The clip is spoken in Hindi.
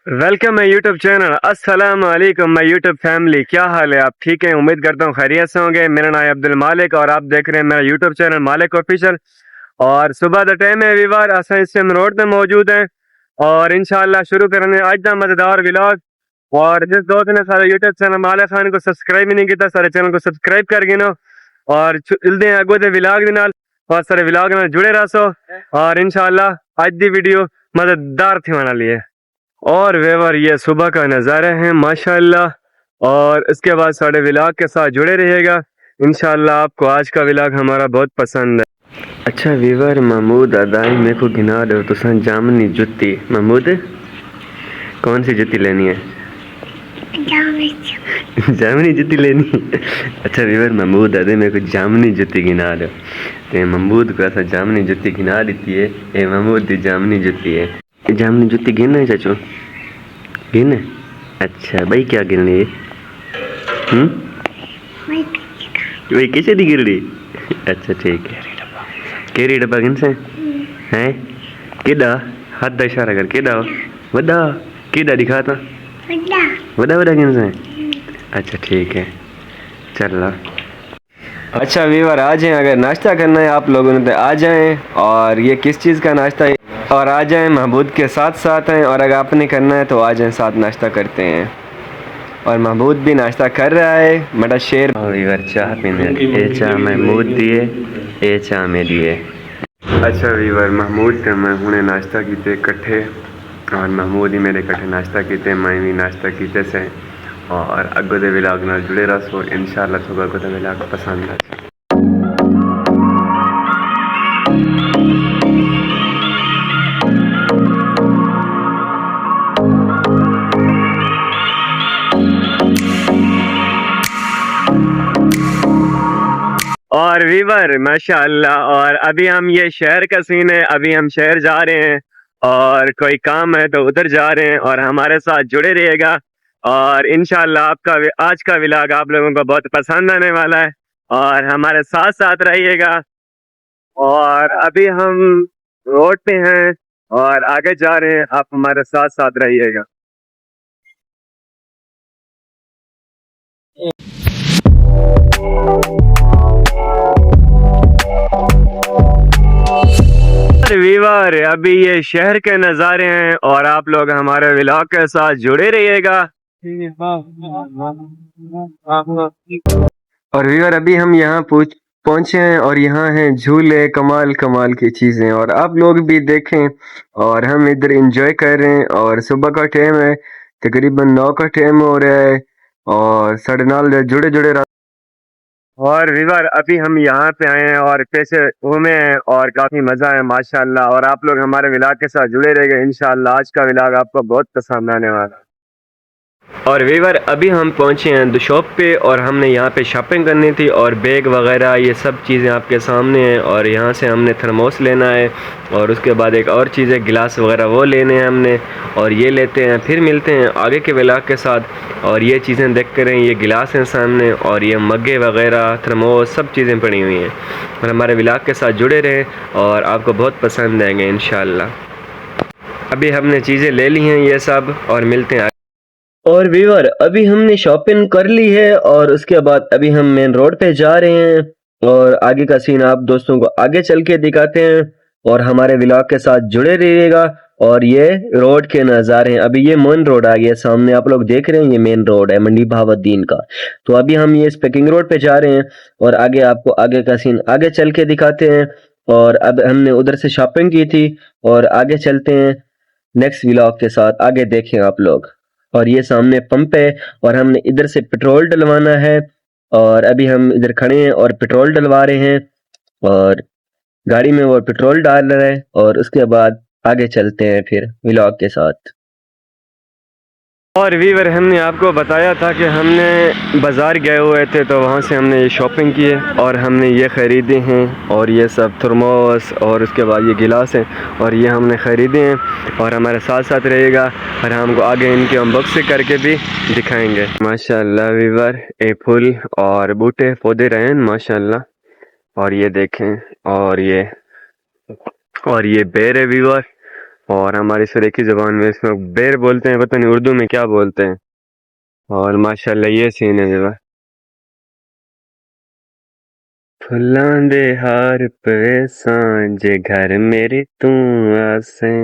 Welcome my YouTube channel. अस्सलाम वालेकुम माई यूट्यूब फैमिली, क्या हाल है? आप ठीक हैं? उम्मीद करता हूँ खैरियत से होंगे। मेरा नाम है अब्दुल मालिक और आप देख रहे हैं मेरा यूट्यूब चैनल मालिक ऑफिशियल। और सुबह का टाइम है वीवार, असा इस टाइम रोड पे मौजूद हैं और इंशाल्लाह शुरू करेंगे आज का मजेदार व्लॉग। और जिस दोस्त ने सारे यूट्यूब चैनल मालिक खान को सब्सक्राइब ही नहीं किया, सारे चैनल को सब्सक्राइब कर गिनो और मिलते हैं अगो दे व्लॉग दे नाल और सारे व्लॉग में जुड़े रहो। और इंशाल्लाह आज दी वीडियो मजेदार थी वाली है। और वेवर ये सुबह का नज़ारा है माशाल्लाह। और इसके बाद साढ़े व्लॉग के साथ जुड़े रहिएगा, इंशाल्लाह आपको आज का व्लॉग हमारा बहुत पसंद है। अच्छा वीवर महमूद अदाई मेरे को गिना दो तुसा जामनी जुत्ती। महमूद कौन सी जुत्ती लेनी है? जामनी जुत्ती लेनी। अच्छा वीवर महमूद अदे मेरे को जामनी जुत्ती गिना दो। ते महमूद को ऐसा जामनी जुत्ती गिना देती है। ये महमूद दी जामनी जुत्ती है। जामनी जुत्ती गिनना है चाचू? गिन। अच्छा भाई क्या गिन रही है? वही कैसे दी गिर रही? अच्छा ठीक है। केरी डब्बा गिन से हैं? केड़ा हाथ दा इशारा कर, केड़ा वड्डा, केड़ा दिखाता वड्डा वड्डा गिन से। अच्छा ठीक है चल। अच्छा वीवर आ जाएं, अगर नाश्ता करना है आप लोगों ने तो आ जाएं। और ये किस चीज़ का नाश्ता है? और आ जाएं महबूद के साथ साथ हैं, और अगर आपने करना है तो आ जाएं साथ नाश्ता करते हैं। और महबूद भी नाश्ता कर रहा है, बड़ा शेर। वीवर चाह पीने, ए चाह महमूद दिए, ए चाह में दिए। अच्छा वीवर महमूद के मैं हुने नाश्ता किते कट्ठे और महमूद ही मेरे कट्ठे नाश्ता किते, मैं भी नाश्ता किते से। और अगो दे व्लॉग नाल जुड़े रहो, इंशाल्लाह तुमको अगो दे व्लॉग पसंद आ। और वीवर माशाल्लाह, और अभी हम ये शहर का सीन है, अभी हम शहर जा रहे हैं और कोई काम है तो उधर जा रहे हैं और हमारे साथ जुड़े रहिएगा। और इंशाल्लाह आपका आज का व्लॉग आप लोगों को बहुत पसंद आने वाला है और हमारे साथ साथ रहिएगा। और अभी हम रोड पे हैं और आगे जा रहे हैं, आप हमारे साथ साथ रहिएगा। वीवर अभी ये शहर के नज़ारे हैं और आप लोग हमारे व्लॉग के साथ जुड़े रहिएगा। और वीवर अभी हम यहाँ पहुँचे हैं और यहाँ हैं झूले, कमाल कमाल की चीज़ें, और आप लोग भी देखें। और हम इधर एंजॉय कर रहे हैं और सुबह का टाइम है, तकरीबन 9 का टाइम हो रहा है और साढ़े नाल जुड़े जुड़े। और वीवर अभी हम यहाँ पे आए हैं और पैसे घूमे हैं और काफ़ी मज़ा है माशाल्लाह। और आप लोग हमारे व्लॉग के साथ जुड़े रहेंगे, इंशाल्लाह आज का व्लॉग आपको बहुत पसंद आने वाला है। और वीवर अभी हम पहुँचे हैं द शॉप पे और हमने यहाँ पे शॉपिंग करनी थी और बैग वगैरह ये सब चीज़ें आपके सामने हैं। और यहाँ से हमने थर्मोस लेना है और उसके बाद एक और चीज़ है गिलास वगैरह वो लेने हैं हमने, और ये लेते हैं। फिर मिलते हैं आगे के व्लॉग के साथ। और ये चीज़ें देख कर ये गिलास हैं सामने और ये मग्गे वगैरह थर्मोस सब चीज़ें पड़ी हुई हैं। और हमारे व्लॉग के साथ जुड़े रहें और आपको बहुत पसंद आएंगे इंशाल्लाह। अभी हमने चीज़ें ले ली हैं ये सब और मिलते हैं। और व्यूअर अभी हमने शॉपिंग कर ली है और उसके बाद अभी हम मेन रोड पे जा रहे हैं और आगे का सीन आप दोस्तों को आगे चल के दिखाते हैं और हमारे व्लॉग के साथ जुड़े रहिएगा। और ये रोड के नज़ारे हैं, अभी ये मेन रोड आ गया सामने, आप लोग देख रहे हैं ये मेन रोड है मंडी बहावुद्दीन का। तो अभी हम ये स्पेकिंग रोड पे जा रहे हैं और आगे आपको आगे का सीन आगे चल के दिखाते हैं। और अब हमने उधर से शॉपिंग की थी और आगे चलते हैं नेक्स्ट व्लॉग के साथ, आगे देखें आप लोग। और ये सामने पंप है और हमने इधर से पेट्रोल डलवाना है और अभी हम इधर खड़े हैं और पेट्रोल डलवा रहे हैं और गाड़ी में वो पेट्रोल डाल रहा है और उसके बाद आगे चलते हैं फिर व्लॉग के साथ। और वीवर हमने आपको बताया था कि हमने बाज़ार गए हुए थे तो वहाँ से हमने ये शॉपिंग की है और हमने ये ख़रीदे हैं और ये सब थर्मोस और उसके बाद ये गिलास हैं और ये हमने ख़रीदे हैं। और हमारे साथ साथ रहेगा और हमको आगे इनके अनबॉक्सिंग करके भी दिखाएंगे। माशाल्लाह वीवर ये फूल और बूटे पौधे रहे हैं माशाल्लाह। और ये देखें और ये बेर है वीवर और हमारी सरेकी ज़बान में इसमें बेर बोलते हैं, पता नहीं उर्दू में क्या बोलते हैं। और माशाल्लाह ये सीन है जरा। फुल्लां दे हार पे सांझ घर मेरे तू आसे।